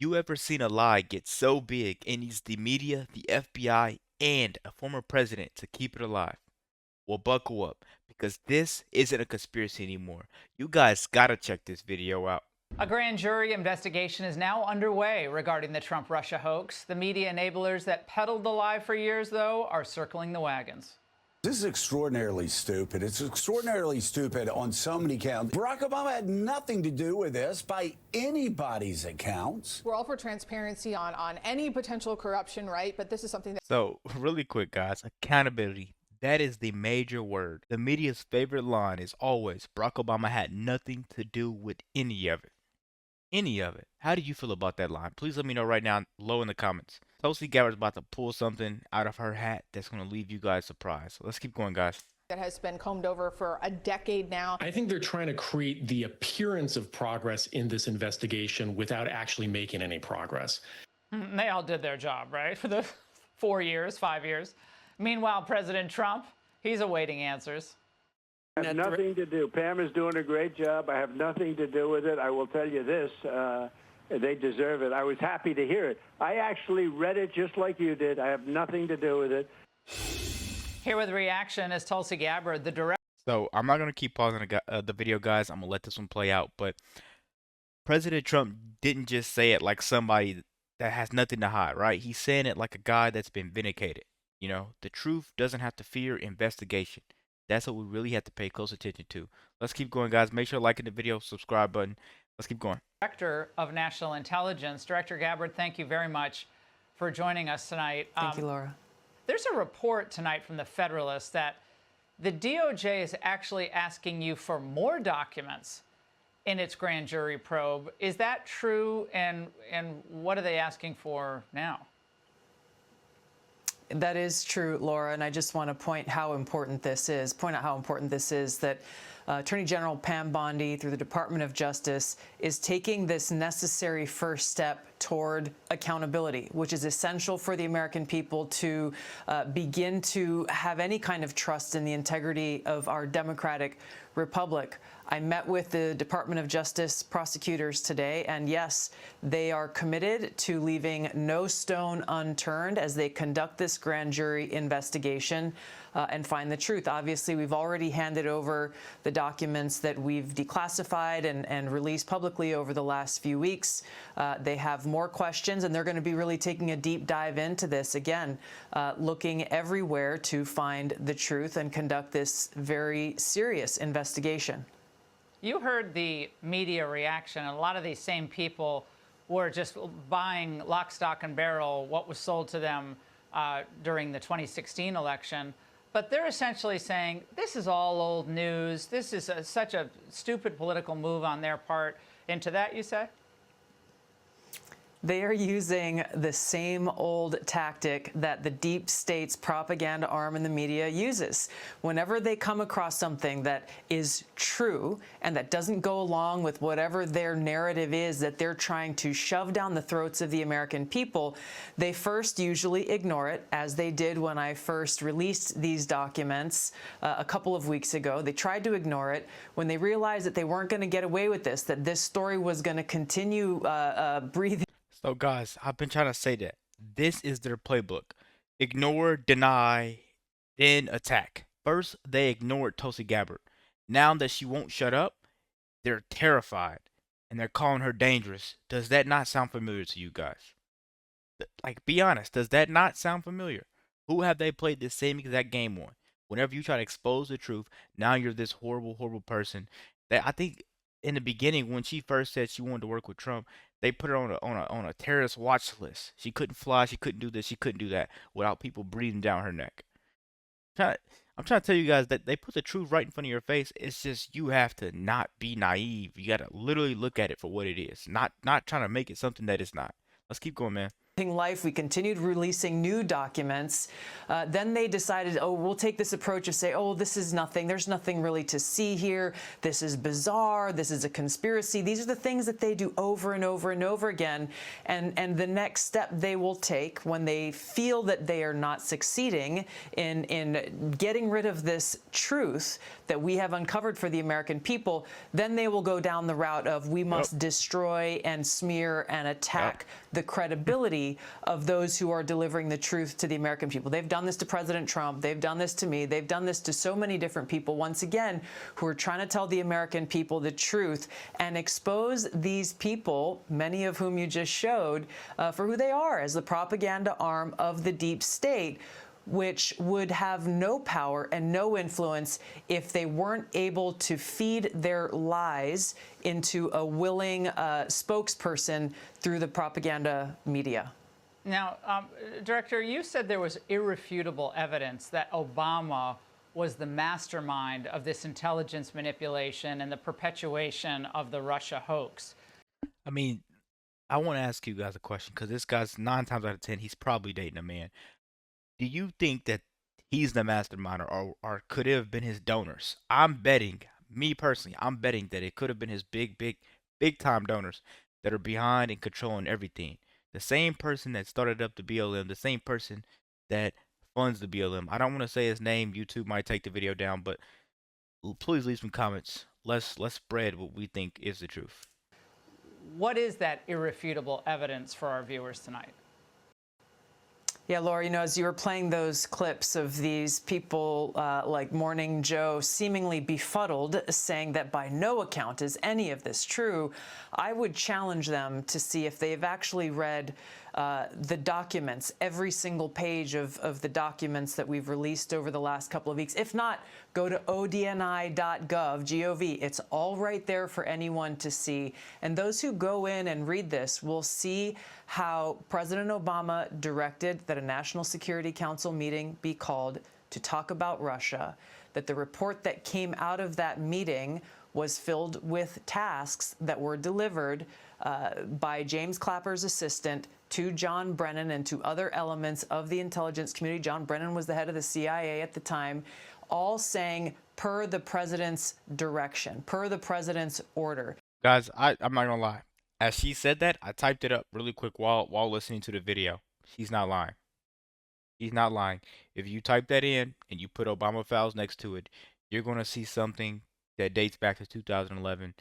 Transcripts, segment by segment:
You ever seen a lie get so big it needs the media, the FBI, and a former president to keep it alive? Well, buckle up, because this isn't a conspiracy anymore. You guys gotta check this video out. A grand jury investigation is now underway regarding the Trump-Russia hoax. The media enablers that peddled the lie for years, though, are circling the wagons. This is extraordinarily stupid. It's extraordinarily stupid on so many counts. Barack Obama had nothing to do with this by anybody's accounts. We're all for transparency on any potential corruption, right? But this is something that... So, really quick, guys, accountability. That is the major word. The media's favorite line is always Barack Obama had nothing to do with any of it. Any of it. How do you feel about that line? Please let me know right now below in the comments. Tulsi Gabbard's about to pull something out of her hat that's going to leave you guys surprised. So let's keep going, guys. that has been combed over for a decade now. I think they're trying to create the appearance of progress in this investigation without actually making any progress. They all did their job, right? For the 4 years, 5 years. Meanwhile, President Trump, he's awaiting answers. I have nothing to do. Pam is doing a great job. I have nothing to do with it. I will tell you this. They deserve it. I was happy to hear it. I actually read it just like you did. I have nothing to do with it. Here with reaction is Tulsi Gabbard, the director. So I'm not going to keep pausing the video, guys. I'm going to let this one play out. But President Trump didn't just say it like somebody that has nothing to hide, right? He's saying it like a guy that's been vindicated. You know, the truth doesn't have to fear investigation. That's what we really have to pay close attention to. Let's keep going, guys. Make sure to like the video, subscribe button. Let's keep going. Director of National Intelligence. Director Gabbard, thank you very much for joining us tonight. Thank you, Laura. There's a report tonight from the Federalist that the DOJ is actually asking you for more documents in its grand jury probe. Is that true? And what are they asking for now? That is true, Laura, and I just want to point out how important this is, that Attorney General Pam Bondi, through the Department of Justice, is taking this necessary first step toward accountability, which is essential for the American people to begin to have any kind of trust in the integrity of our democratic republic. I met with the Department of Justice prosecutors today, and yes, they are committed to leaving no stone unturned as they conduct this grand jury investigation and find the truth. Obviously, we've already handed over the documents that we've declassified and released publicly over the last few weeks. They have more questions, and they're going to be really taking a deep dive into this again, looking everywhere to find the truth and conduct this very serious investigation. You heard the media reaction, and a lot of these same people were just buying lock, stock, and barrel what was sold to them during the 2016 election. But they're essentially saying, this is all old news. This is such a stupid political move on their part. Into that, you say? They are using the same old tactic that the deep state's propaganda arm in the media uses. Whenever they come across something that is true and that doesn't go along with whatever their narrative is that they're trying to shove down the throats of the American people, they first usually ignore it, as they did when I first released these documents a couple of weeks ago. They tried to ignore it. When they realized that they weren't going to get away with this, that this story was going to continue breathing. So, guys, I've been trying to say that this is their playbook. Ignore, deny, then attack. First, they ignored Tulsi Gabbard. Now that she won't shut up, they're terrified, and they're calling her dangerous. Does that not sound familiar to you guys? Like, be honest, does that not sound familiar? Who have they played this same exact game on? Whenever you try to expose the truth, now you're this horrible, horrible person. That I think in the beginning, when she first said she wanted to work with Trump, they put her on a terrorist watch list. She couldn't fly, she couldn't do this, she couldn't do that without people breathing down her neck. I'm trying to tell you guys that they put the truth right in front of your face. It's just you have to not be naive. You got to literally look at it for what it is. Not trying to make it something that it's not. Let's keep going, man. life. We continued releasing new documents. Then they decided, oh, we'll take this approach of say, oh, this is nothing. There's nothing really to see here. This is bizarre. This is a conspiracy. These are the things that they do over and over and over again. And the next step they will take when they feel that they are not succeeding in getting rid of this truth that we have uncovered for the American people, then they will go down the route of we must destroy and smear and attack the credibility of those who are delivering the truth to the American people. They've done this to President Trump. They've done this to me. They've done this to so many different people, once again, who are trying to tell the American people the truth and expose these people, many of whom you just showed, for who they are as the propaganda arm of the deep state, which would have no power and no influence if they weren't able to feed their lies into a willing spokesperson through the propaganda media. Now, Director, you said there was irrefutable evidence that Obama was the mastermind of this intelligence manipulation and the perpetuation of the Russia hoax. I mean, I want to ask you guys a question because this guy's 9 times out of 10, he's probably dating a man. Do you think that he's the mastermind or could it have been his donors? I'm betting, me personally, I'm betting that it could have been his big time donors that are behind and controlling everything. The same person that started up the BLM, the same person that funds the BLM. I don't want to say his name. YouTube might take the video down, but please leave some comments. Let's spread what we think is the truth. What is that irrefutable evidence for our viewers tonight? Yeah, Laura, you know, as you were playing those clips of these people like Morning Joe seemingly befuddled, saying that by no account is any of this true, I would challenge them to see if they've actually read the documents, every single page of the documents that we've released over the last couple of weeks. If not, go to odni.gov, G-O-V. It's all right there for anyone to see. And those who go in and read this will see how President Obama directed that a National Security Council meeting be called to talk about Russia, that the report that came out of that meeting was filled with tasks that were delivered by James Clapper's assistant to John Brennan and to other elements of the intelligence community. John Brennan was the head of the CIA at the time, all saying per the president's direction, per the president's order. Guys, I'm not gonna lie. As she said that, I typed it up really quick while listening to the video. She's not lying. He's not lying. If you type that in and you put Obama files next to it, you're gonna see something that dates back to 2011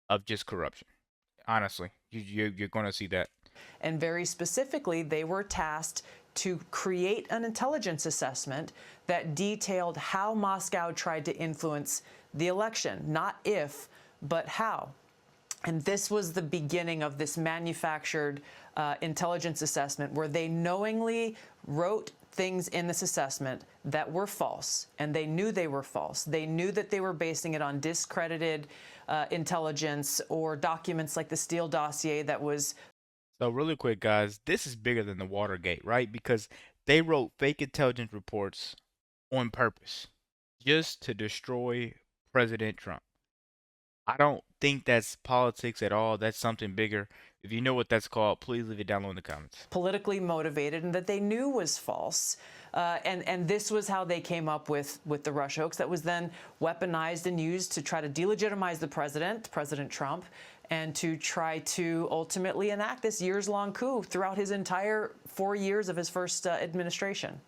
of just corruption. Honestly, you're gonna see that. And very specifically, they were tasked to create an intelligence assessment that detailed how Moscow tried to influence the election, not if, but how. And this was the beginning of this manufactured intelligence assessment where they knowingly wrote things in this assessment that were false, and they knew they were false. They knew that they were basing it on discredited intelligence or documents like the Steele dossier that was. So really quick, guys, this is bigger than the Watergate, right? Because they wrote fake intelligence reports on purpose just to destroy President Trump. I don't think that's politics at all. That's something bigger. If you know what that's called, please leave it down below in the comments. Politically motivated and that they knew was false. And this was how they came up with the Russia hoax that was then weaponized and used to try to delegitimize the president, President Trump, and to try to ultimately enact this years-long coup throughout his entire 4 years of his first administration.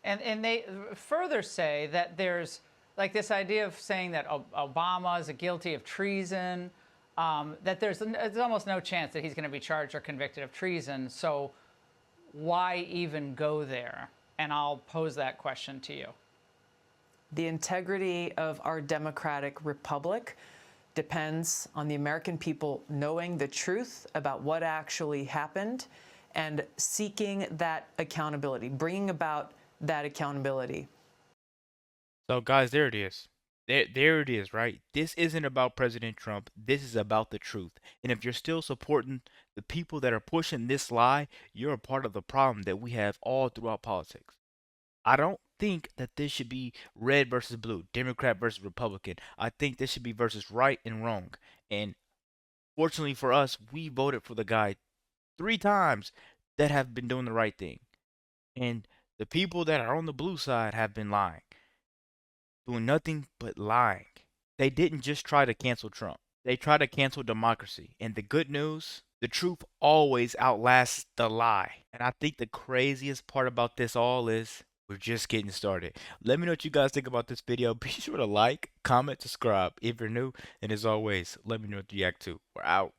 And they further say that there's like this idea of saying that Obama is guilty of treason, that there's almost no chance that he's going to be charged or convicted of treason. So why even go there? And I'll pose that question to you. The integrity of our democratic republic depends on the American people knowing the truth about what actually happened and seeking that accountability, bringing about that accountability. So guys, there it is. There it is, right? This isn't about President Trump. This is about the truth. And if you're still supporting the people that are pushing this lie, you're a part of the problem that we have all throughout politics. I don't think that this should be red versus blue, Democrat versus Republican. I think this should be versus right and wrong. And fortunately for us, we voted for the guy 3 times that have been doing the right thing. And the people that are on the blue side have been lying, doing nothing but lying. They didn't just try to cancel Trump. They tried to cancel democracy. And the good news, the truth always outlasts the lie. And I think the craziest part about this all is we're just getting started. Let me know what you guys think about this video. Be sure to like, comment, subscribe if you're new. And as always, let me know what you react to. We're out.